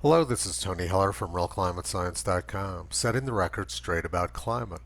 Hello, this is Tony Heller from RealClimateScience.com, setting the record straight about climate.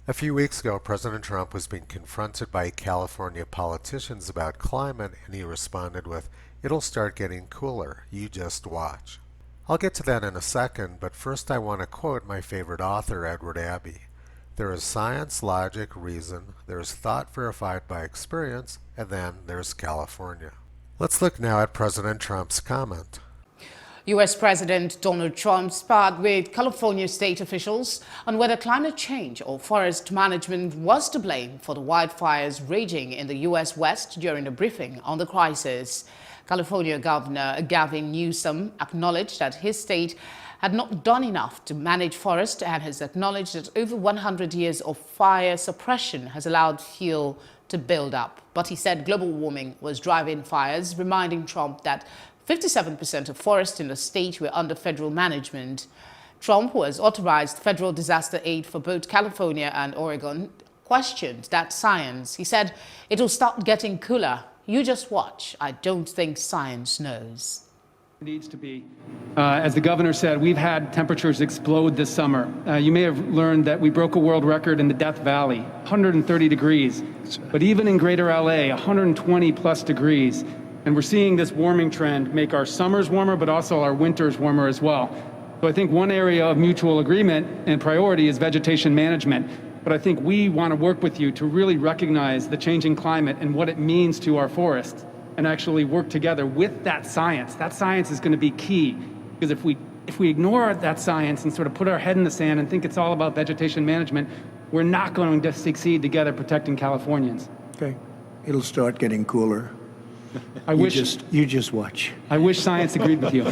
A few weeks ago, President Trump was being confronted by California politicians about climate, and he responded with, "It'll start getting cooler, you just watch." I'll get to that in a second, but first I want to quote my favorite author, Edward Abbey. There is science, logic, reason, there's thought verified by experience, and then there's California. Let's look now at President Trump's comment. U.S. President Donald Trump sparred with California state officials on whether climate change or forest management was to blame for the wildfires raging in the U.S. West during a briefing on the crisis. California Governor Gavin Newsom acknowledged that his state had not done enough to manage forests and has acknowledged that over 100 years of fire suppression has allowed fuel to build up. But he said global warming was driving fires, reminding Trump that 57% of forests in the state were under federal management. Trump, who has authorized federal disaster aid for both California and Oregon, questioned that science. He said, "It'll start getting cooler. You just watch. I don't think science knows." It needs to be. As the governor said, we've had temperatures explode this summer. You may have learned that we broke a world record in the Death Valley, 130 degrees. But even in greater LA, 120 plus degrees. And we're seeing this warming trend make our summers warmer, but also our winters warmer as well. So I think one area of mutual agreement and priority is vegetation management. But I think we want to work with you to really recognize the changing climate and what it means to our forests and actually work together with that science. That science is going to be key, because if we ignore that science and sort of put our head in the sand and think it's all about vegetation management, we're not going to succeed together protecting Californians. Okay. It'll start getting cooler. You just watch. I wish science agreed with you.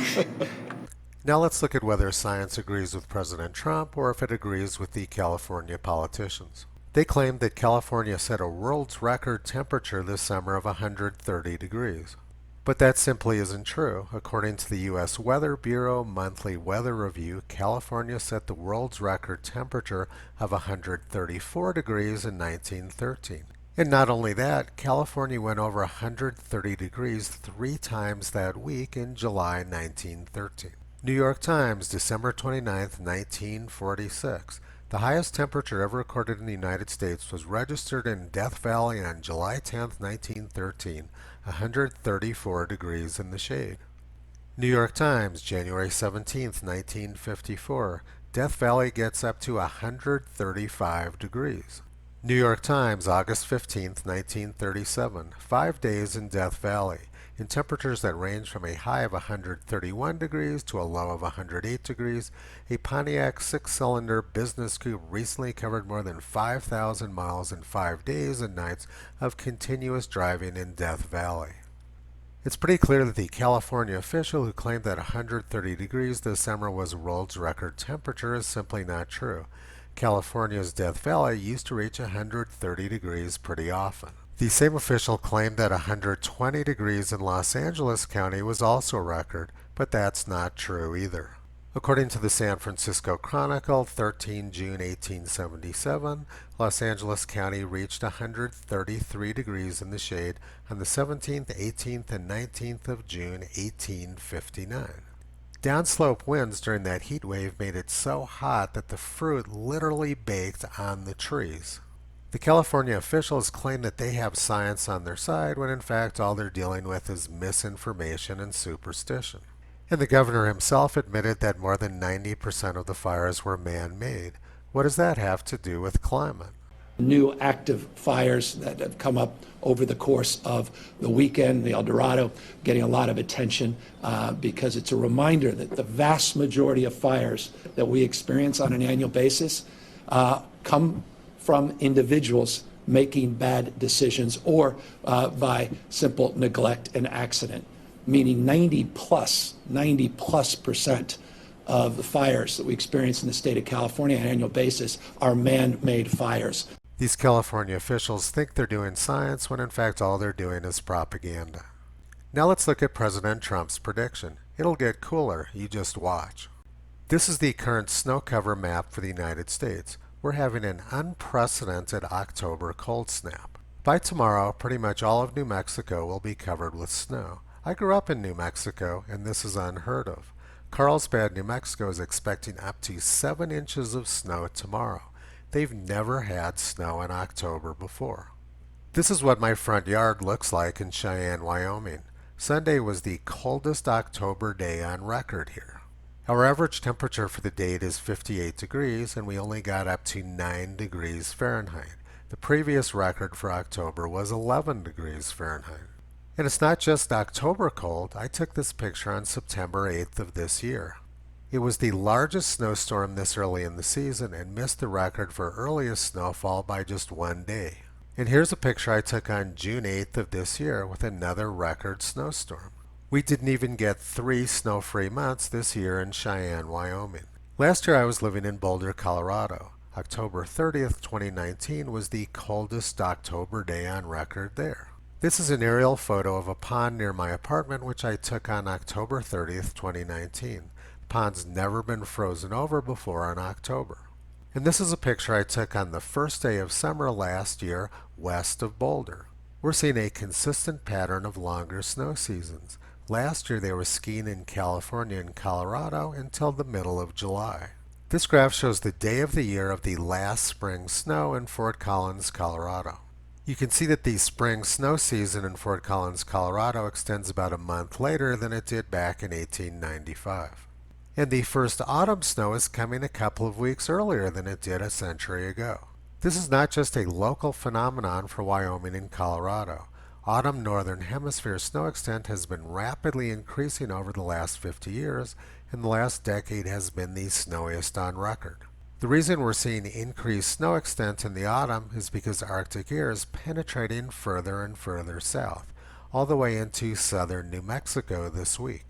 Now let's look at whether science agrees with President Trump or if it agrees with the California politicians. They claimed that California set a world's record temperature this summer of 130 degrees. But that simply isn't true. According to the U.S. Weather Bureau Monthly Weather Review, California set the world's record temperature of 134 degrees in 1913. And not only that, California went over 130 degrees 3 times that week in July 1913. New York Times, December 29, 1946. The highest temperature ever recorded in the United States was registered in Death Valley on July 10, 1913, 134 degrees in the shade. New York Times, January 17, 1954. Death Valley gets up to 135 degrees. New York Times, August 15, 1937. 5 days in Death Valley, in temperatures that range from a high of 131 degrees to a low of 108 degrees, a Pontiac 6-cylinder business coupe recently covered more than 5,000 miles in 5 days and nights of continuous driving in Death Valley. It's pretty clear that the California official who claimed that 130 degrees this summer was a world's record temperature is simply not true. California's Death Valley used to reach 130 degrees pretty often. The same official claimed that 120 degrees in Los Angeles County was also a record, but that's not true either. According to the San Francisco Chronicle, 13 June 1877, Los Angeles County reached 133 degrees in the shade on the 17th, 18th, and 19th of June 1859. Downslope winds during that heat wave made it so hot that the fruit literally baked on the trees. The California officials claim that they have science on their side when in fact all they're dealing with is misinformation and superstition. And the governor himself admitted that more than 90% of the fires were man-made. What does that have to do with climate? New active fires that have come up over the course of the weekend, the El Dorado, getting a lot of attention because it's a reminder that the vast majority of fires that we experience on an annual basis come from individuals making bad decisions or by simple neglect and accident, meaning 90 plus percent of the fires that we experience in the state of California on an annual basis are man-made fires. These California officials think they're doing science when in fact all they're doing is propaganda. Now let's look at President Trump's prediction. It'll get cooler, you just watch. This is the current snow cover map for the United States. We're having an unprecedented October cold snap. By tomorrow, pretty much all of New Mexico will be covered with snow. I grew up in New Mexico, and this is unheard of. Carlsbad, New Mexico is expecting up to 7 inches of snow tomorrow. They've never had snow in October before. This is what my front yard looks like in Cheyenne, Wyoming. Sunday was the coldest October day on record here. Our average temperature for the date is 58 degrees, and we only got up to 9 degrees Fahrenheit. The previous record for October was 11 degrees Fahrenheit. And it's not just October cold. I took this picture on September 8th of this year. It was the largest snowstorm this early in the season and missed the record for earliest snowfall by just 1 day. And here's a picture I took on June 8th of this year with another record snowstorm. We didn't even get 3 snow-free months this year in Cheyenne, Wyoming. Last year I was living in Boulder, Colorado. October 30th, 2019 was the coldest October day on record there. This is an aerial photo of a pond near my apartment which I took on October 30th, 2019. The pond's never been frozen over before in October. And this is a picture I took on the first day of summer last year west of Boulder. We're seeing a consistent pattern of longer snow seasons. Last year they were skiing in California and Colorado until the middle of July. This graph shows the day of the year of the last spring snow in Fort Collins, Colorado. You can see that the spring snow season in Fort Collins, Colorado extends about a month later than it did back in 1895. And the first autumn snow is coming a couple of weeks earlier than it did a century ago. This is not just a local phenomenon for Wyoming and Colorado. Autumn northern hemisphere snow extent has been rapidly increasing over the last 50 years, and the last decade has been the snowiest on record. The reason we're seeing increased snow extent in the autumn is because Arctic air is penetrating further and further south, all the way into southern New Mexico this week.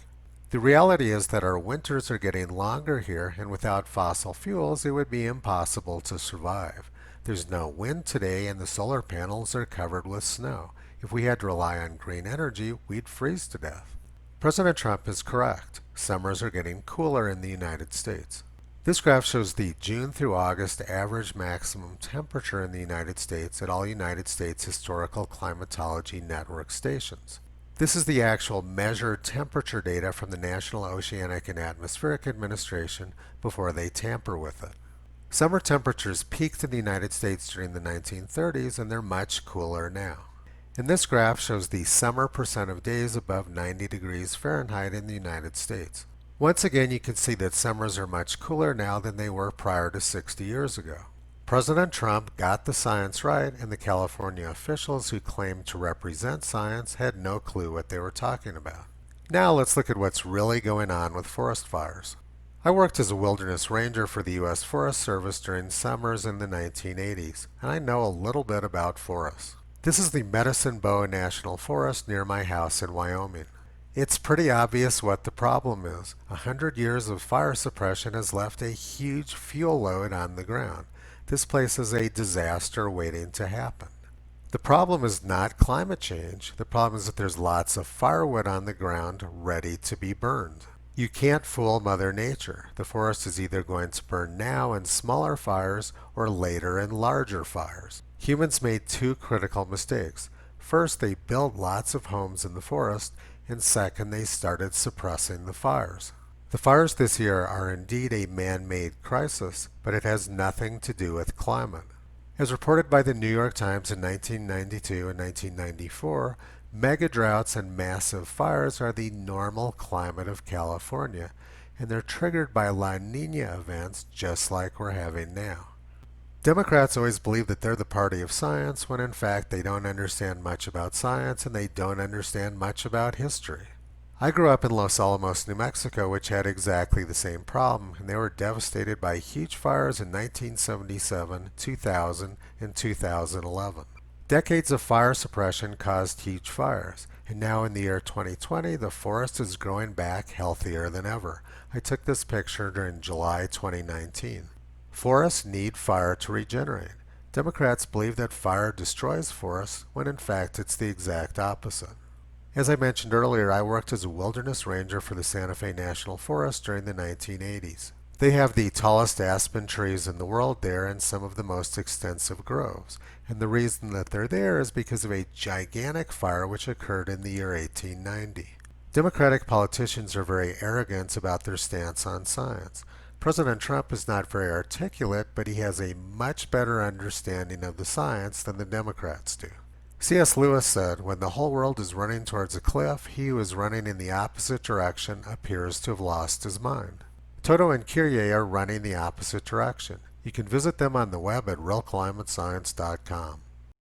The reality is that our winters are getting longer here, and without fossil fuels it would be impossible to survive. There's no wind today and the solar panels are covered with snow. If we had to rely on green energy, we'd freeze to death. President Trump is correct. Summers are getting cooler in the United States. This graph shows the June through August average maximum temperature in the United States at all United States Historical Climatology Network stations. This is the actual measured temperature data from the National Oceanic and Atmospheric Administration before they tamper with it. Summer temperatures peaked in the United States during the 1930s, and they're much cooler now. And this graph shows the summer percent of days above 90 degrees Fahrenheit in the United States. Once again, you can see that summers are much cooler now than they were prior to 60 years ago. President Trump got the science right, and the California officials who claimed to represent science had no clue what they were talking about. Now let's look at what's really going on with forest fires. I worked as a wilderness ranger for the U.S. Forest Service during summers in the 1980s, and I know a little bit about forests. This is the Medicine Bow National Forest near my house in Wyoming. It's pretty obvious what the problem is. 100 years of fire suppression has left a huge fuel load on the ground. This place is a disaster waiting to happen. The problem is not climate change. The problem is that there's lots of firewood on the ground ready to be burned. You can't fool Mother Nature. The forest is either going to burn now in smaller fires or later in larger fires. Humans made 2 critical mistakes. First, they built lots of homes in the forest, and second, they started suppressing the fires. The fires this year are indeed a man-made crisis, but it has nothing to do with climate. As reported by the New York Times in 1992 and 1994, mega droughts and massive fires are the normal climate of California, and they're triggered by La Nina events just like we're having now. Democrats always believe that they're the party of science when in fact they don't understand much about science and they don't understand much about history. I grew up in Los Alamos, New Mexico, which had exactly the same problem, and they were devastated by huge fires in 1977, 2000, and 2011. Decades of fire suppression caused huge fires, and now in the year 2020 the forest is growing back healthier than ever. I took this picture during July 2019. Forests need fire to regenerate. Democrats believe that fire destroys forests when in fact it's the exact opposite. As I mentioned earlier, I worked as a wilderness ranger for the Santa Fe National Forest during the 1980s. They have the tallest aspen trees in the world there and some of the most extensive groves. And the reason that they're there is because of a gigantic fire which occurred in the year 1890. Democratic politicians are very arrogant about their stance on science. President Trump is not very articulate, but he has a much better understanding of the science than the Democrats do. C.S. Lewis said, "When the whole world is running towards a cliff, he who is running in the opposite direction appears to have lost his mind." Toto and Kyrie are running the opposite direction. You can visit them on the web at realclimatescience.com.